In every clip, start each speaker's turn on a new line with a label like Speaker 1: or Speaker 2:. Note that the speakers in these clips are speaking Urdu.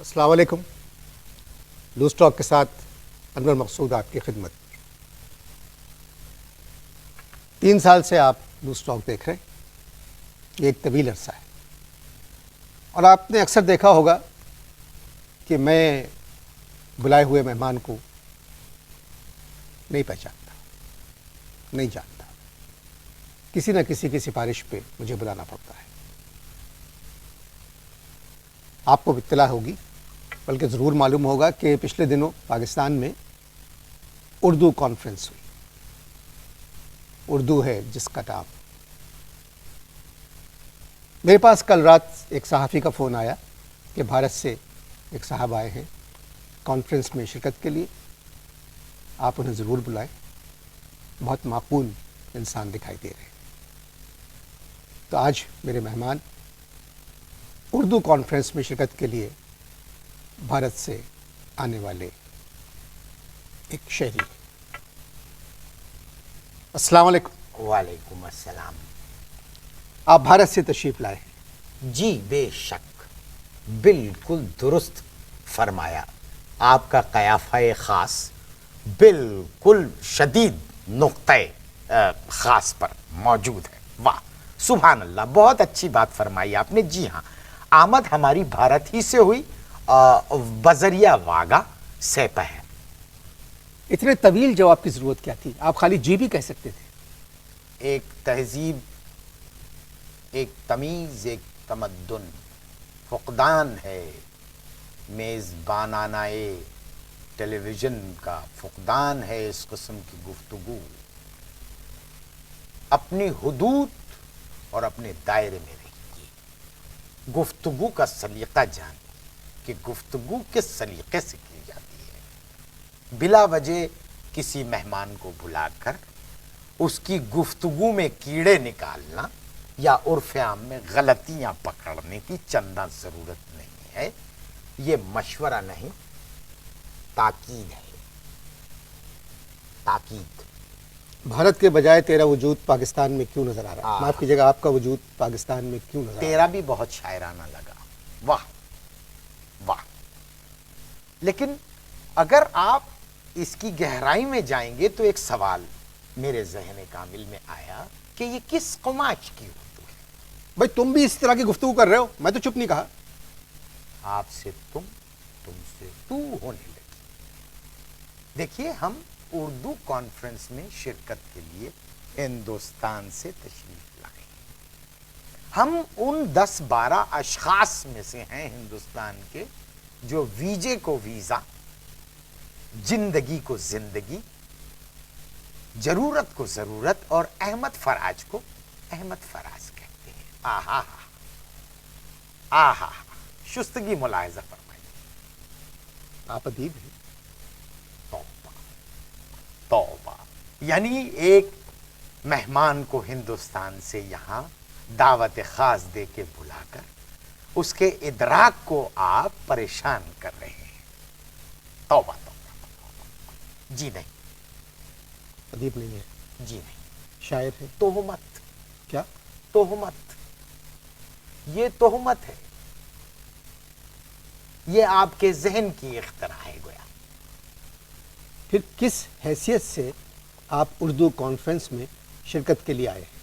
Speaker 1: السلام علیکم. لوز ٹاک کے ساتھ انور مقصود آپ کی خدمت. 3 سال سے آپ لوز ٹاک دیکھ رہے ہیں. یہ ایک طویل عرصہ ہے اور آپ نے اکثر دیکھا ہوگا کہ میں بلائے ہوئے مہمان کو نہیں پہچانتا، نہیں جانتا. کسی نہ کسی کی سفارش پہ مجھے بلانا پڑتا ہے. آپ کو اطلاع ہوگی، بلکہ ضرور معلوم ہوگا کہ پچھلے دنوں پاکستان میں اردو کانفرنس ہوئی. اردو ہے جس کا نام. میرے پاس کل رات ایک صحافی کا فون آیا کہ بھارت سے ایک صاحب آئے ہیں کانفرنس میں شرکت کے لیے، آپ انہیں ضرور بلائیں. بہت معقول انسان دکھائی دے رہے ہیں. تو آج میرے مہمان اردو کانفرنس میں شرکت کے لیے بھارت سے آنے والے ایک شہری. السلام علیکم.
Speaker 2: وعلیکم السلام.
Speaker 1: آپ بھارت سے تشریف لائے ہیں؟
Speaker 2: جی بے شک، بالکل درست فرمایا. آپ کا قیافہ خاص بالکل شدید نقطۂ خاص پر موجود ہے. واہ سبحان اللہ، بہت اچھی بات فرمائی آپ نے. جی ہاں، آمد ہماری بھارت ہی سے ہوئی بذریعہ واگا سپہر.
Speaker 1: اتنے طویل جواب کی ضرورت کیا تھی؟ آپ خالی جی بھی کہہ سکتے تھے.
Speaker 2: ایک تہذیب، ایک تمیز، ایک تمدن فقدان ہے. میزبانانہ ٹیلی ویژن کا فقدان ہے. اس قسم کی گفتگو اپنی حدود اور اپنے دائرے میں رہیے. گفتگو کا سلیقہ جان کہ گفتگو کس سلیقے سے کی جاتی ہے. بلا وجہ کسی مہمان کو بلا کر اس کی گفتگو میں کیڑے نکالنا یا عرف عام میں غلطیاں پکڑنے کی چندہ ضرورت نہیں ہے. یہ مشورہ نہیں، تاکید ہے. تاکید.
Speaker 1: بھارت کے بجائے تیرا وجود پاکستان میں کیوں نظر آ رہا ہے؟ معاف کیجیے گا، آپ کا وجود پاکستان میں کیوں نظر آ رہا ہے؟
Speaker 2: تیرا بھی بہت شاعرانہ لگا. واہ واہ. لیکن اگر آپ اس کی گہرائی میں جائیں گے تو ایک سوال میرے ذہن کامل میں آیا کہ یہ کس قماش کی اردو ہے؟
Speaker 1: بھائی تم بھی اس طرح کی گفتگو کر رہے ہو، میں تو چپ نہیں کہا.
Speaker 2: آپ سے تم سے تو ہونے لگی. دیکھیے، ہم اردو کانفرنس میں شرکت کے لیے ہندوستان سے تشریف لائے. ہم ان 10-12 اشخاص میں سے ہیں ہندوستان کے جو ویزے کو ویزا، زندگی کو زندگی، ضرورت کو ضرورت اور احمد فراز کو احمد فراز کہتے ہیں. آہا آہا، شستگی ملاحظہ فرمائیے.
Speaker 1: آپ ادیب ہیں.
Speaker 2: توبہ توبہ. یعنی ایک مہمان کو ہندوستان سے یہاں دعوت خاص دے کے بلا کر اس کے ادراک کو آپ پریشان کر رہے ہیں. توبہ توبہ. جی نہیں،
Speaker 1: ادیب نہیں ہے،
Speaker 2: جی نہیں.
Speaker 1: شاعر ہے.
Speaker 2: تہمت.
Speaker 1: کیا؟
Speaker 2: تہمت. یہ تہمت ہے. یہ آپ کے ذہن کی اختراع ہے گویا.
Speaker 1: پھر کس حیثیت سے آپ اردو کانفرنس میں شرکت کے لیے آئے ہیں؟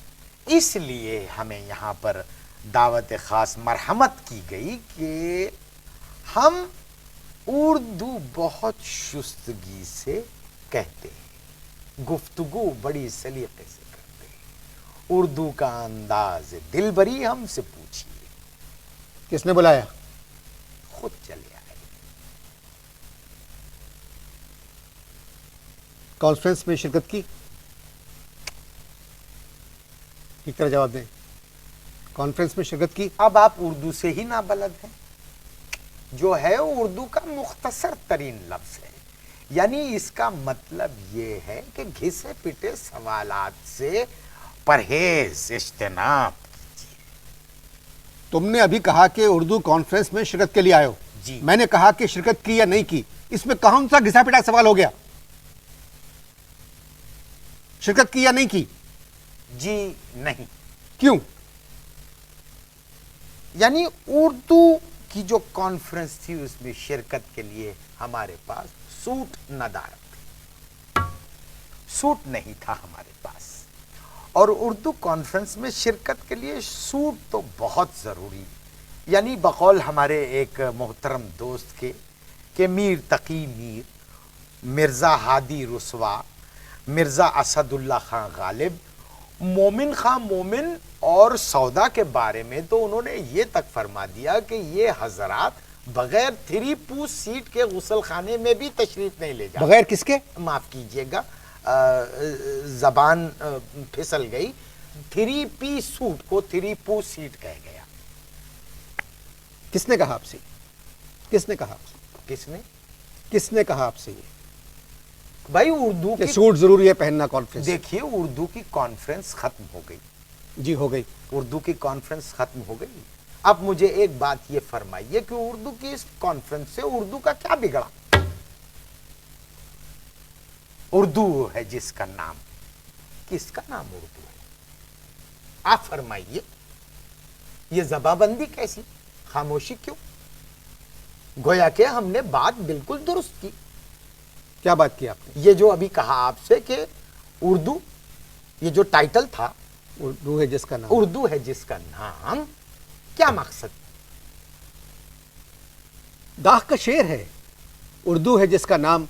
Speaker 2: اس لیے ہمیں یہاں پر دعوت خاص مرحمت کی گئی کہ ہم اردو بہت شستگی سے کہتے ہیں، گفتگو بڑی سلیقے سے کرتے ہیں. اردو کا انداز دل بری ہم سے پوچھیے.
Speaker 1: کس نے بلایا؟
Speaker 2: خود چلے آئے.
Speaker 1: کانفرنس میں شرکت کی؟ ٹھیک طرح جواب دیں. کانفرنس میں شرکت کی؟
Speaker 2: اب آپ اردو سے ہی نابلد ہیں. جو ہے اردو کا مختصر ترین لفظ ہے. یعنی اس کا مطلب یہ ہے کہ گھسے پٹے سوالات سے پرہیز، اجتناب کیجیے.
Speaker 1: تم نے ابھی کہا کہ اردو کانفرنس میں شرکت کے لیے آئے ہو.
Speaker 2: جی.
Speaker 1: میں نے کہا کہ شرکت کی یا نہیں کی. اس میں کون سا گھسا پٹا سوال ہو گیا؟ شرکت کی یا نہیں کی؟
Speaker 2: جی نہیں.
Speaker 1: کیوں؟
Speaker 2: یعنی اردو کی جو کانفرنس تھی اس میں شرکت کے لیے ہمارے پاس سوٹ ندارت تھی، سوٹ نہیں تھا ہمارے پاس، اور اردو کانفرنس میں شرکت کے لیے سوٹ تو بہت ضروری، یعنی بقول ہمارے ایک محترم دوست کے کہ میر تقی میر، مرزا ہادی رسوا، مرزا اسد اللہ خان غالب، مومن خان مومن اور سودا کے بارے میں تو انہوں نے یہ تک فرما دیا کہ یہ حضرات بغیر 3 پوس سیٹ کے غسل خانے میں بھی تشریف نہیں لے جاتے۔
Speaker 1: بغیر کس کے؟
Speaker 2: معاف کیجئے گا، زبان پھسل گئی، 3 پیس سوٹ کو 3 پوس سیٹ کہہ گیا۔
Speaker 1: کس نے کہا آپ سے؟ کس نے کہا آپ سے؟ کس نے کہا آپ سے یہ
Speaker 2: بھائی اردو
Speaker 1: کہ
Speaker 2: کی
Speaker 1: سوٹ ضروری ہے پہننا کانفرنس؟
Speaker 2: دیکھیے اردو کی کانفرنس ختم ہو گئی،
Speaker 1: جی ہو گئی۔
Speaker 2: اردو کی کانفرنس ختم ہو گئی۔ اب مجھے ایک بات یہ فرمائیے کہ اردو کی اس کانفرنس سے اردو کا کیا بگڑا؟ اردو ہے جس کا نام، کس کا نام اردو ہے؟ آپ فرمائیے، یہ زباں بندی کیسی، خاموشی کیوں؟ گویا کہ ہم نے بات بالکل درست کی۔
Speaker 1: کیا بات کی آپ نے؟
Speaker 2: یہ جو ابھی کہا آپ سے کہ اردو، یہ جو ٹائٹل تھا
Speaker 1: اردو ہے جس کا نام،
Speaker 2: اردو ہے جس کا نام، کیا مقصد؟
Speaker 1: داغ کا شعر ہے، اردو ہے جس کا نام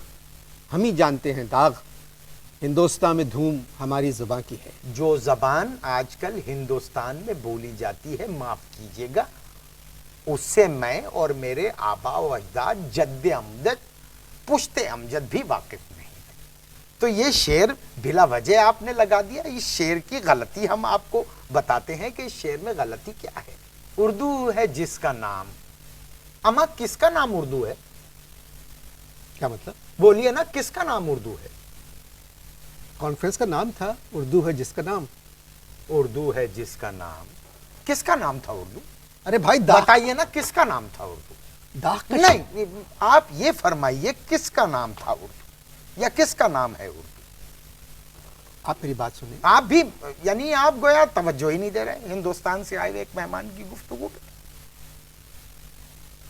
Speaker 1: ہم ہی جانتے ہیں داغ، ہندوستان میں دھوم ہماری زباں کی ہے۔
Speaker 2: جو زبان آج کل ہندوستان میں بولی جاتی ہے، معاف کیجیے گا، اس سے میں اور میرے آبا و اجداد، جد امجد، پشت امجد بھی واقف نہیں تھے۔ تو یہ شعر بلا وجہ آپ نے لگا دیا۔ اس شعر کی غلطی ہم آپ کو بتاتے ہیں کہ اس شعر میں غلطی کیا ہے۔ اردو ہے جس کا نام، اما کس کا نام اردو ہے؟
Speaker 1: کیا مطلب؟
Speaker 2: بولیے نا، کس کا نام اردو ہے؟
Speaker 1: کانفرنس کا نام تھا اردو ہے جس کا نام۔
Speaker 2: اردو ہے جس کا نام، کس کا نام تھا اردو؟
Speaker 1: ارے بھائی داغ
Speaker 2: بتائیے نا کس کا نام تھا اردو؟
Speaker 1: داغ کا شعر۔
Speaker 2: نہیں، آپ یہ فرمائیے کس کا نام تھا اردو، یا کس کا نام ہے اردو؟
Speaker 1: آپ میری بات سنیں،
Speaker 2: آپ بھی یعنی آپ گویا توجہ ہی نہیں دے رہے ہندوستان سے آئے ہوئے ایک مہمان کی گفتگو پہ۔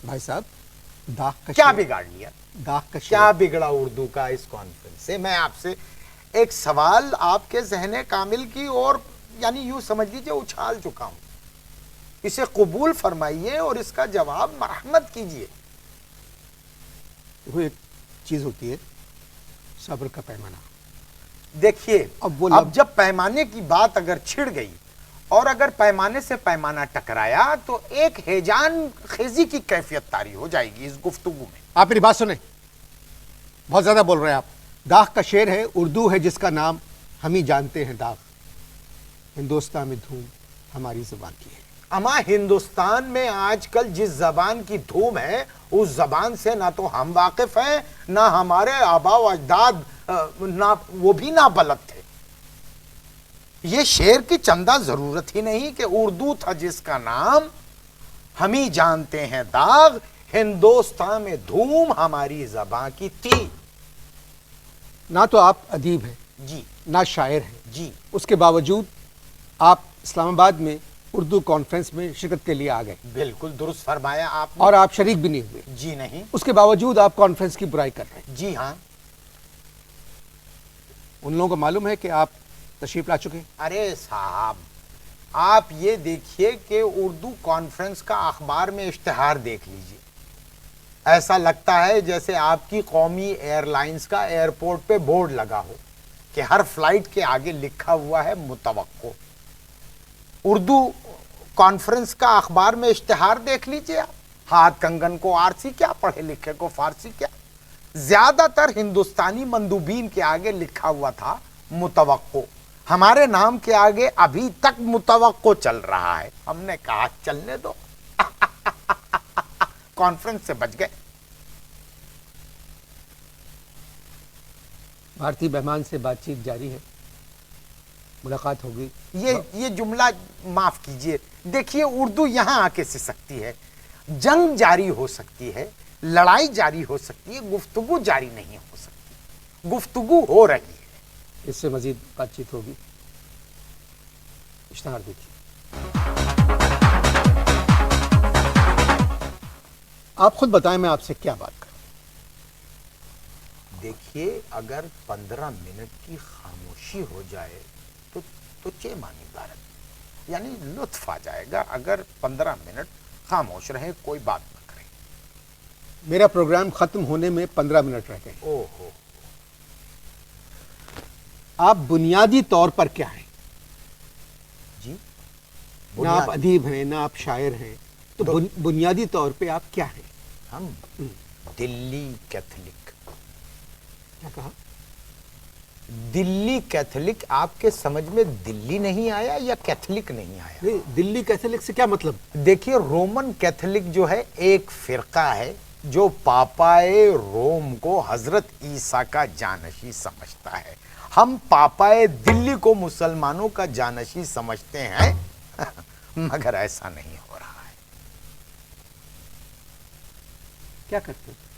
Speaker 1: بھائی صاحب داغ کا
Speaker 2: کیا
Speaker 1: شعر،
Speaker 2: بگاڑ لیا؟
Speaker 1: داغ کا
Speaker 2: کیا
Speaker 1: شعر،
Speaker 2: بگڑا اردو کا اس کانفرنس سے؟ میں آپ سے ایک سوال آپ کے ذہن کامل کی اور یعنی یوں سمجھ لیجیے اچھال چکا ہوں، اسے قبول فرمائیے اور اس کا جواب مرحمت کیجیے۔
Speaker 1: وہ ایک چیز ہوتی ہے صبر کا پیمانہ۔
Speaker 2: دیکھیے
Speaker 1: اب وہ
Speaker 2: اب جب پیمانے کی بات اگر چھڑ گئی اور اگر پیمانے سے پیمانہ ٹکرایا تو ایک ہیجان خیزی کی کیفیت طاری ہو جائے گی اس گفتگو میں۔
Speaker 1: آپ میری بات سنیں، بہت زیادہ بول رہے ہیں آپ۔ داغ کا شعر ہے، اردو ہے جس کا نام ہم ہی جانتے ہیں داغ، ہندوستان میں دھوم ہماری زبان کی ہے۔
Speaker 2: اما ہندوستان میں آج کل جس زبان کی دھوم ہے اس زبان سے نہ تو ہم واقف ہیں، نہ ہمارے آبا و اجداد نہ وہ بھی نہ بلد تھے۔ یہ شعر کی چندہ ضرورت ہی نہیں کہ اردو تھا جس کا نام ہم ہی جانتے ہیں داغ، ہندوستان میں دھوم ہماری زبان کی تھی۔
Speaker 1: نہ تو آپ ادیب ہیں،
Speaker 2: جی
Speaker 1: نہ شاعر ہیں،
Speaker 2: جی،
Speaker 1: اس کے باوجود آپ اسلام آباد میں اردو کانفرنس میں شرکت کے لیے آ گئے
Speaker 2: بالکل درست فرمایا آپ نے۔
Speaker 1: اور آپ شریک بھی نہیں ہوئے،
Speaker 2: جی نہیں،
Speaker 1: اس کے باوجود آپ کانفرنس کی برائی کر رہے ہیں۔
Speaker 2: جی ہاں۔
Speaker 1: ان لوگوں کو معلوم ہے کہ آپ تشریف لا چکے ہیں۔
Speaker 2: ارے صاحب، آپ یہ دیکھیے کہ اردو کانفرنس کا اخبار میں اشتہار دیکھ لیجئے، ایسا لگتا ہے جیسے آپ کی قومی ایئر لائنز کا ایئرپورٹ پہ بورڈ لگا ہو کہ ہر فلائٹ کے آگے لکھا ہوا ہے متوقع۔ اردو کانفرنس کا اخبار میں اشتہار دیکھ لیجئے آپ، ہاتھ کنگن کو آرسی کیا، پڑھے لکھے کو فارسی کیا، زیادہ تر ہندوستانی مندوبین کے آگے لکھا ہوا تھا متوقع۔ ہمارے نام کے آگے ابھی تک متوقع چل رہا ہے۔ ہم نے کہا چلنے دو، کانفرنس سے بچ گئے۔
Speaker 1: بھارتی مہمان سے بات چیت جاری ہے، ملاقات ہوگی۔
Speaker 2: یہ جملہ معاف کیجئے، دیکھیے اردو یہاں آ کے سکتی ہے، جنگ جاری ہو سکتی ہے، لڑائی جاری ہو سکتی ہے، گفتگو جاری نہیں ہو سکتی۔ گفتگو ہو رہی ہے،
Speaker 1: اس سے مزید بات چیت ہوگی۔ اشتہار دیکھیے۔ آپ خود بتائیں میں آپ سے کیا بات کروں.
Speaker 2: دیکھیے اگر 15 منٹ کی خاموشی ہو جائے تو چیمانی بھارت، یعنی لطف آ جائے گا. اگر 15 منٹ خاموش رہے، کوئی بات نہ کرے.
Speaker 1: میرا پروگرام ختم ہونے میں 15 منٹ رہ گئے.
Speaker 2: او ہو،
Speaker 1: آپ بنیادی طور پر کیا ہیں؟
Speaker 2: جی
Speaker 1: نہ آپ ادیب ہیں نہ آپ شاعر ہیں، تو بنیادی طور پہ آپ کیا ہیں؟
Speaker 2: ہم دلی کیتھولک.
Speaker 1: کیا کہا؟
Speaker 2: دلی کیتھولک. آپ کے سمجھ میں دلی نہیں آیا یا کیتھولک نہیں آیا؟
Speaker 1: نہیں، دلی کیتھولک سے کیا مطلب؟
Speaker 2: دیکھیے رومن کیتھولک جو ہے ایک فرقہ ہے جو پاپائے روم کو حضرت عیسیٰ کا جانشین سمجھتا ہے. ہم پاپائے دلی کو مسلمانوں کا جانشین سمجھتے ہیں مگر ایسا نہیں ہو رہا ہے.
Speaker 1: کیا کرتے ہیں؟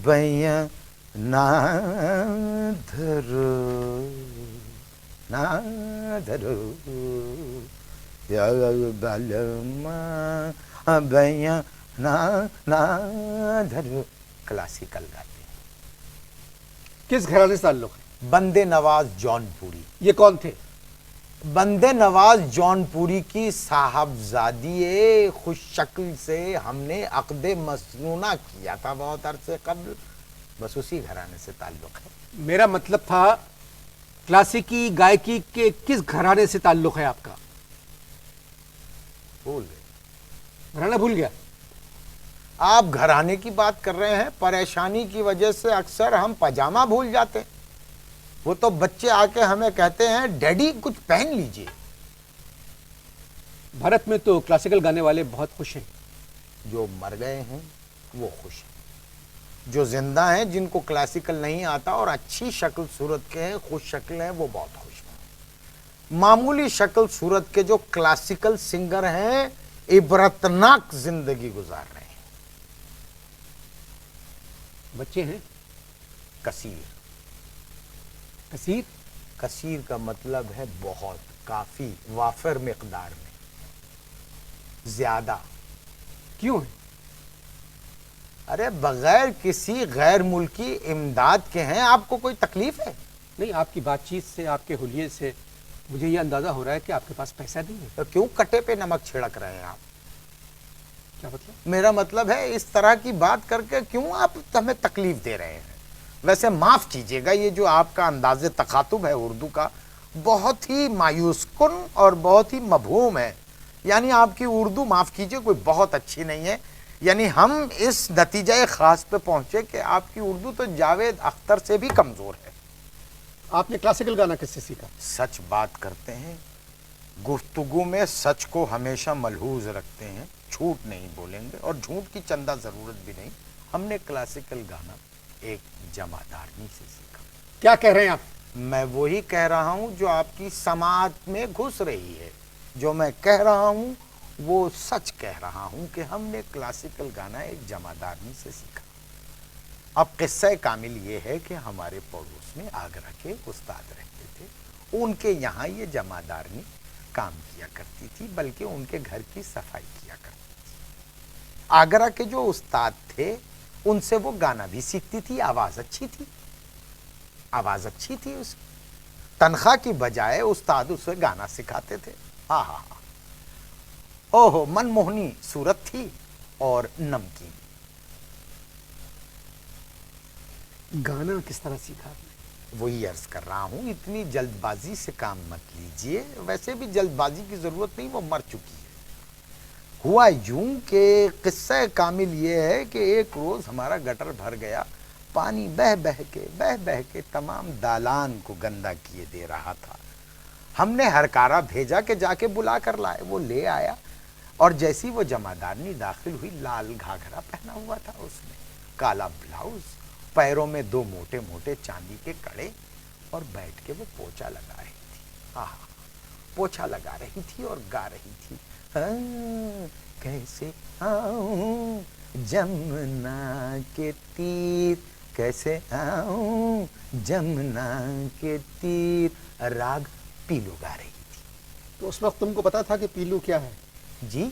Speaker 2: بھیا نہ دھرو نہ دھرو یا بالما بھیا نہ دھرو. کلاسیکل گاتے ہیں.
Speaker 1: کس گھرانے سے تعلق ہے؟
Speaker 2: بندے نواز جون پوری.
Speaker 1: یہ کون تھے؟
Speaker 2: بندے نواز جون پوری کی صاحبزادی خوش شکل سے ہم نے عقد مسنونہ کیا تھا بہت عرصے قبل. بس اسی گھرانے سے تعلق ہے.
Speaker 1: میرا مطلب تھا کلاسیکی گائکی کے کس گھرانے سے تعلق ہے آپ کا؟
Speaker 2: بھول گئے.
Speaker 1: گھرانہ بھول گیا؟
Speaker 2: آپ گھرانے کی بات کر رہے ہیں. پریشانی کی وجہ سے اکثر ہم پاجامہ بھول جاتے ہیں. وہ تو بچے آ کے ہمیں کہتے ہیں ڈیڈی کچھ پہن لیجئے.
Speaker 1: بھارت میں تو کلاسیکل گانے والے بہت خوش ہیں.
Speaker 2: جو مر گئے ہیں وہ خوش ہیں. جو زندہ ہیں جن کو کلاسیکل نہیں آتا اور اچھی شکل صورت کے ہیں، خوش شکل ہیں، وہ بہت خوش ہیں. معمولی شکل صورت کے جو کلاسیکل سنگر ہیں عبرتناک زندگی گزار رہے ہیں.
Speaker 1: بچے ہیں
Speaker 2: کثیر.
Speaker 1: کثیر؟
Speaker 2: کثیر کا مطلب ہے بہت، کافی، وافر مقدار میں، زیادہ.
Speaker 1: کیوں ہے؟
Speaker 2: ارے بغیر کسی غیر ملکی امداد کے ہیں. آپ کو کوئی تکلیف ہے؟
Speaker 1: نہیں، آپ کی بات چیت سے، آپ کے حلیے سے مجھے یہ اندازہ ہو رہا ہے کہ آپ کے پاس پیسہ نہیں ہے.
Speaker 2: تو کیوں کٹے پہ نمک چھڑک رہے ہیں آپ؟
Speaker 1: کیا مطلب؟
Speaker 2: میرا مطلب ہے اس طرح کی بات کر کے کیوں آپ ہمیں تکلیف دے رہے ہیں؟ ویسے معاف کیجئے گا، یہ جو آپ کا انداز تخاطب ہے اردو کا بہت ہی مایوس کن اور بہت ہی مبہوم ہے. یعنی آپ کی اردو، معاف کیجئے، کوئی بہت اچھی نہیں ہے. یعنی ہم اس نتیجہ خاص پہ پہنچے کہ آپ کی اردو تو جاوید اختر سے بھی کمزور ہے.
Speaker 1: آپ نے کلاسیکل گانا کس سے سیکھا؟
Speaker 2: سچ بات کرتے ہیں، گفتگو میں سچ کو ہمیشہ ملحوظ رکھتے ہیں، جھوٹ نہیں بولیں گے اور جھوٹ کی چندہ ضرورت بھی نہیں. ہم نے کلاسیکل گانا ایک جمعدارنی سے سیکھا.
Speaker 1: کیا کہہ رہے ہیں آپ؟ میں
Speaker 2: وہی کہہ رہا ہوں جو آپ کی سماعت میں گھس رہی ہے. جو میں کہہ رہا ہوں وہ سچ کہہ رہا ہوں کہ ہم نے کلاسیکل گانا ایک جمعدارنی سے سیکھا. اب قصہ کامل یہ ہے کہ ہمارے پڑوس میں آگرہ کے استاد رہتے تھے. ان کے یہاں یہ جمعدارنی کام کیا کرتی تھی، بلکہ ان کے گھر کی صفائی کیا کرتی تھی. آگرہ کے جو استاد تھے ان سے وہ گانا بھی سیکھتی تھی. آواز اچھی تھی، آواز اچھی تھی اس کی. تنخواہ کی بجائے استاد اسے گانا سکھاتے تھے. ہاں ہاں ہاں، اوہو، من موہنی صورت تھی اور نمکین.
Speaker 1: گانا کس طرح سیکھا آپ نے؟
Speaker 2: وہی عرض کر رہا ہوں، اتنی جلد بازی سے کام مت لیجئے. ویسے بھی جلد بازی کی ضرورت نہیں، وہ مر چکی ہے. ہوا یوں کہ قصہ کامل یہ ہے کہ ایک روز ہمارا گٹر بھر گیا. پانی بہ بہ کے تمام دالان کو گندا کیے دے رہا تھا. ہم نے ہرکارا بھیجا کہ جا کے بلا کر لائے. وہ لے آیا اور جیسی وہ جمعدارنی داخل ہوئی، لال گھاگھرا پہنا ہوا تھا اس نے، کالا بلاؤز، پیروں میں 2 موٹے موٹے چاندی کے کڑے، اور بیٹھ کے وہ پوچھا لگا رہی تھی. ہاں، پوچھا لگا رہی تھی اور گا رہی تھی. کیسے آؤں جمنا کے تیر، کیسے آؤں جمنا کے تیر، راگ پیلو گا رہی تھی.
Speaker 1: تو اس وقت تم کو پتا تھا کہ پیلو کیا ہے؟
Speaker 2: جی،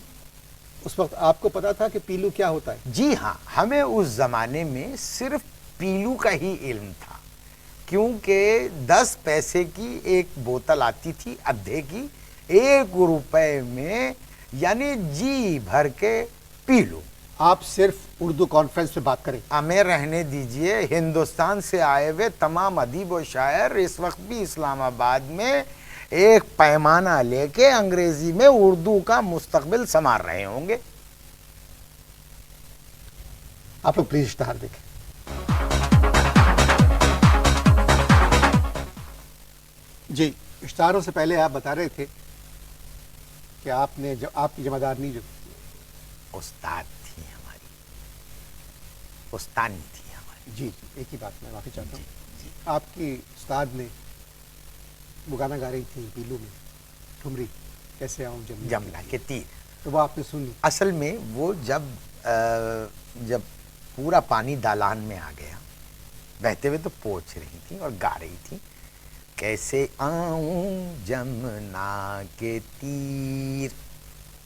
Speaker 1: اس وقت آپ کو پتا تھا کہ پیلو کیا ہوتا ہے؟
Speaker 2: جی ہاں، ہمیں اس زمانے میں صرف پیلو کا ہی علم تھا، کیونکہ 10 پیسے کی ایک بوتل آتی تھی ادھے کی، 1 روپے میں، یعنی جی بھر کے پی لو۔
Speaker 1: آپ صرف اردو کانفرنس پہ بات کریں۔
Speaker 2: ہمیں رہنے دیجئے، ہندوستان سے آئے ہوئے تمام ادیب و شاعر اس وقت بھی اسلام آباد میں ایک پیمانہ لے کے انگریزی میں اردو کا مستقبل سنوار رہے ہوں گے۔
Speaker 1: آپ لوگ پلیز اشتہار دیکھیں۔ جی، اشتہاروں سے پہلے آپ بتا رہے تھے کہ آپ نے آپ کی جمعدارنی جو
Speaker 2: استاد تھی ہماری، استانی تھی ہماری۔
Speaker 1: جی جی ایک ہی بات میں معافی چاہتا ہوں،
Speaker 2: جی
Speaker 1: آپ کی استاد نے وہ گانا گا رہی تھی پیلو میں، ٹھمری کیسے آؤں
Speaker 2: جملہ کے تیر،
Speaker 1: تو وہ آپ نے سنی؟
Speaker 2: اصل میں وہ جب پورا پانی دالان میں آ گیا، بہتے ہوئے تو پوچھ رہی تھی اور گا رہی تھی، کیسے آؤں جمنا کے تیر،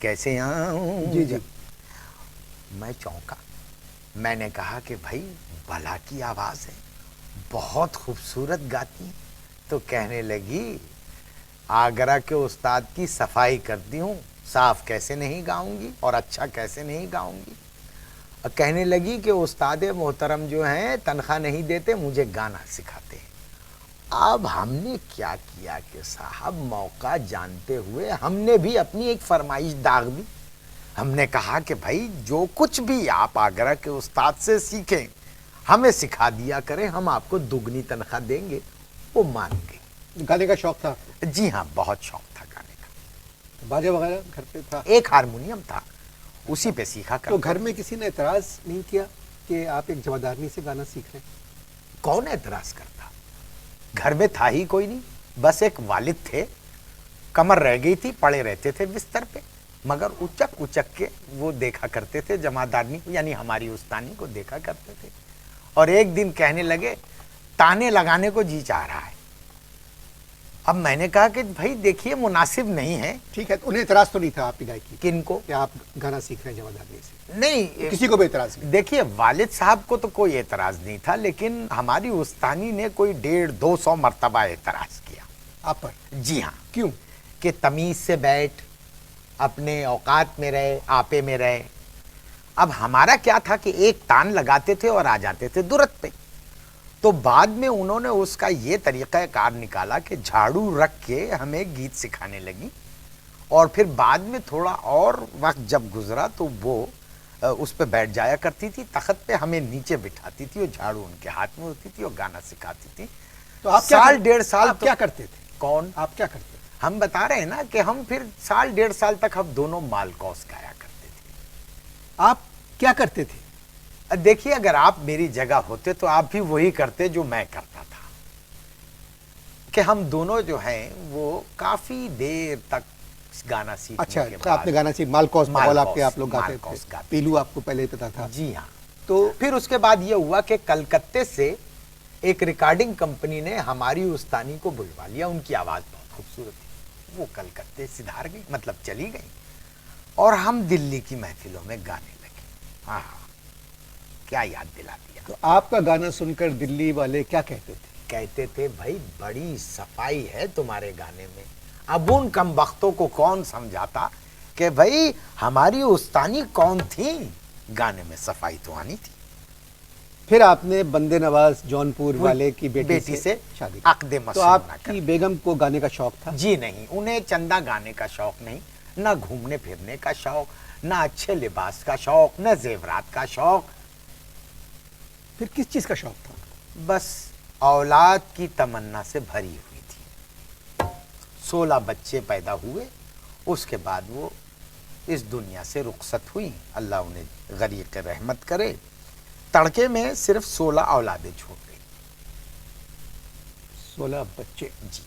Speaker 2: کیسے آؤں۔
Speaker 1: جی جی
Speaker 2: میں چونکا، میں نے کہا کہ بھائی بھلا کی آواز ہے، بہت خوبصورت گاتی ہے۔ تو کہنے لگی آگرہ کے استاد کی صفائی کرتی ہوں، صاف کیسے نہیں گاؤں گی اور اچھا کیسے نہیں گاؤں گی۔ اور کہنے لگی کہ استاد محترم جو ہیں تنخواہ نہیں دیتے، مجھے گانا سکھاتے ہیں۔ اب ہم نے کیا کیا کہ صاحب موقع جانتے ہوئے ہم نے بھی اپنی ایک فرمائش داغ دی۔ ہم نے کہا کہ بھائی جو کچھ بھی آپ آگرہ کے استاد سے سیکھیں ہمیں سکھا دیا کریں، ہم آپ کو دگنی تنخواہ دیں گے۔ وہ مان گئی۔
Speaker 1: گانے کا شوق تھا آپ کو؟
Speaker 2: جی ہاں، بہت شوق تھا گانے کا۔
Speaker 1: باجا وغیرہ گھر پہ تھا؟
Speaker 2: ایک ہارمونیم تھا، اسی پہ سیکھا
Speaker 1: تو
Speaker 2: کرتا۔
Speaker 1: گھر میں کسی نے اعتراض نہیں کیا کہ آپ ایک جمعدارنی سے گانا سیکھ رہے ہیں؟
Speaker 2: کون اعتراض کرتا؟ گھر میں تھا ہی کوئی نہیں، بس ایک والد تھے، کمر رہ گئی تھی، پڑے رہتے تھے بستر پہ، مگر اچک اچک کے وہ دیکھا کرتے تھے جمعدارنی کو، یعنی ہماری استانی کو دیکھا کرتے تھے۔ اور ایک دن کہنے لگے تانے لگانے کو جی چاہ رہا ہے۔ اب میں نے کہا کہ بھائی دیکھیے مناسب نہیں ہے۔
Speaker 1: ٹھیک ہے، انہیں اعتراض تو نہیں تھا آپ کی گائکی
Speaker 2: کن کو؟
Speaker 1: کہ آپ گانا سیکھ رہے ہیں جمعدارنی سے؟
Speaker 2: نہیں،
Speaker 1: کسی کو بھی اعتراض نہیں؟
Speaker 2: دیکھیے والد صاحب کو تو کوئی اعتراض نہیں تھا، لیکن ہماری استانی نے کوئی 150-200 مرتبہ اعتراض کیا
Speaker 1: آپ پر؟
Speaker 2: جی ہاں،
Speaker 1: کیوں؟
Speaker 2: کہ تمیز سے بیٹھ، اپنے اوقات میں رہے، آپے میں رہے۔ اب ہمارا کیا تھا کہ ایک تان لگاتے تھے اور آ جاتے تھے درت پہ۔ تو بعد میں انہوں نے اس کا یہ طریقہ کار نکالا کہ جھاڑو رکھ کے ہمیں گیت سکھانے لگی، اور پھر بعد میں تھوڑا اور وقت جب گزرا تو وہ اس پہ بیٹھ جایا کرتی تھی تخت پہ، ہمیں نیچے بٹھاتی تھی اور جھاڑو ان کے ہاتھ میں ہوتی تھی اور گانا سکھاتی تھی۔
Speaker 1: تو آپ
Speaker 2: سال 1.5 سال
Speaker 1: آپ کیا کرتے تھے؟
Speaker 2: کون؟
Speaker 1: آپ کیا کرتے تھے؟
Speaker 2: ہم بتا رہے ہیں نا کہ ہم پھر سال 1.5 سال تک ہم دونوں مالکوس گایا کرتے تھے۔
Speaker 1: آپ کیا کرتے تھے؟
Speaker 2: دیکھیے اگر آپ میری جگہ ہوتے تو آپ بھی وہی کرتے جو میں کرتا تھا، کہ ہم دونوں جو ہیں وہ کافی دیر تک گانا سیکھنے
Speaker 1: اچھا،
Speaker 2: کے
Speaker 1: تو آپ نے گانا سیکھ مالکوس بول آپ کے آپ لوگ گاتے
Speaker 2: مالکوس
Speaker 1: تھے،
Speaker 2: گاتے۔
Speaker 1: پیلو آپ کو پہلے پتا تھا؟
Speaker 2: جی ہاں۔
Speaker 1: تو
Speaker 2: پھر اس کے بعد یہ ہوا کہ کلکتے سے ایک ریکارڈنگ کمپنی نے ہماری استانی کو بلوا لیا، ان کی آواز بہت خوبصورت تھی، وہ کلکتے سدھار گئی، مطلب چلی گئی، اور ہم دلی کی محفلوں میں گانے لگے۔ ہاں، کیا یاد دلا دیا۔
Speaker 1: تو آپ کا گانا سن کر دلی والے کیا کہتے تھے؟
Speaker 2: کہتے تھے بھائی بڑی صفائی ہے تمہارے گانے میں۔ اب ان کم بختوں کو کون سمجھاتا کہ بھائی ہماری استانی کون تھی، گانے میں صفائی تو آنی تھی۔
Speaker 1: پھر آپ نے بندے نواز جونپور والے کی بیٹی سے شادی کی،
Speaker 2: عقد
Speaker 1: تو
Speaker 2: مسنونہ
Speaker 1: آپ
Speaker 2: کر
Speaker 1: کی بیگم کو گانے کا شوق تھا؟
Speaker 2: جی نہیں، انہیں چندہ گانے کا شوق نہیں، نہ گھومنے پھرنے کا شوق، نہ اچھے لباس کا شوق، نہ زیورات کا شوق،
Speaker 1: پھر کس چیز کا شوق تھا؟
Speaker 2: بس اولاد کی تمنا سے بھری ہوئی تھی۔ 16 بچے پیدا ہوئے، اس کے بعد وہ اس دنیا سے رخصت ہوئی، اللہ انہیں غریق رحمت کرے۔ تڑکے میں صرف 16 اولادیں چھوڑ گئی۔
Speaker 1: 16 بچے؟
Speaker 2: جی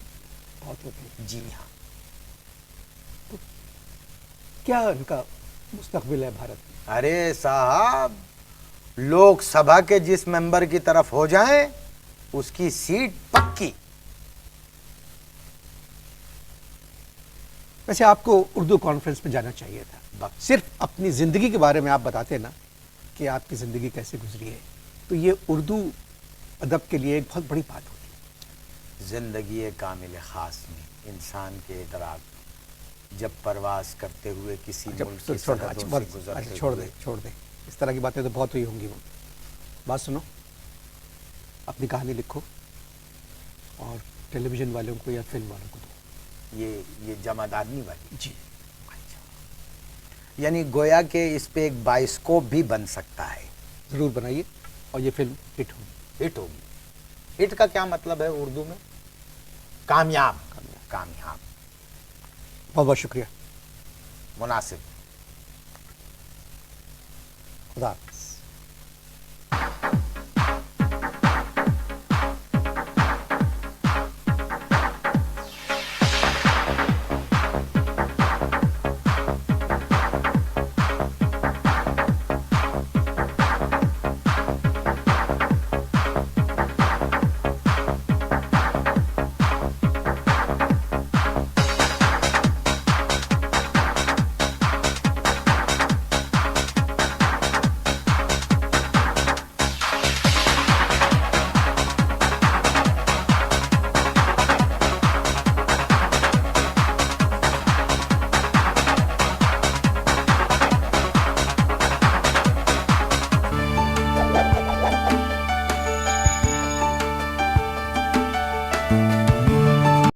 Speaker 1: بہت ہوتے ہیں۔
Speaker 2: جی ہاں۔
Speaker 1: کیا ان کا مستقبل ہے بھارت میں؟
Speaker 2: ارے صاحب، لوک سبھا کے جس ممبر کی طرف ہو جائیں اس کی سیٹ پکی۔
Speaker 1: ویسے آپ کو اردو کانفرنس میں جانا چاہیے تھا.
Speaker 2: وقت
Speaker 1: صرف اپنی زندگی کے بارے میں آپ بتاتے نا کہ آپ کی زندگی کیسے گزری ہے، تو یہ اردو ادب کے لیے ایک بہت بڑی بات ہوتی ہے.
Speaker 2: زندگی کامل خاص میں انسان کے ادراک جب پرواز کرتے ہوئے کسی ملک کی سرحدوں سے گزرتے
Speaker 1: چھوڑ
Speaker 2: ہوئے
Speaker 1: دیں چھوڑ دیں، اس طرح کی باتیں تو بہت ہوئی ہوں گی. وہ بات سنو، اپنی کہانی لکھو اور ٹیلی ویژن والوں کو یا فلم والوں کو دو.
Speaker 2: یہ جمع آدمی والی.
Speaker 1: جی
Speaker 2: یعنی گویا کہ اس پہ ایک بائسکوپ بھی بن سکتا ہے.
Speaker 1: ضرور بنائیے اور یہ فلم ہٹ ہوگی.
Speaker 2: ہٹ ہوگی. ہٹ کا کیا مطلب ہے اردو میں؟ کامیاب. کامیاب.
Speaker 1: بہت بہت شکریہ.
Speaker 2: مناسب.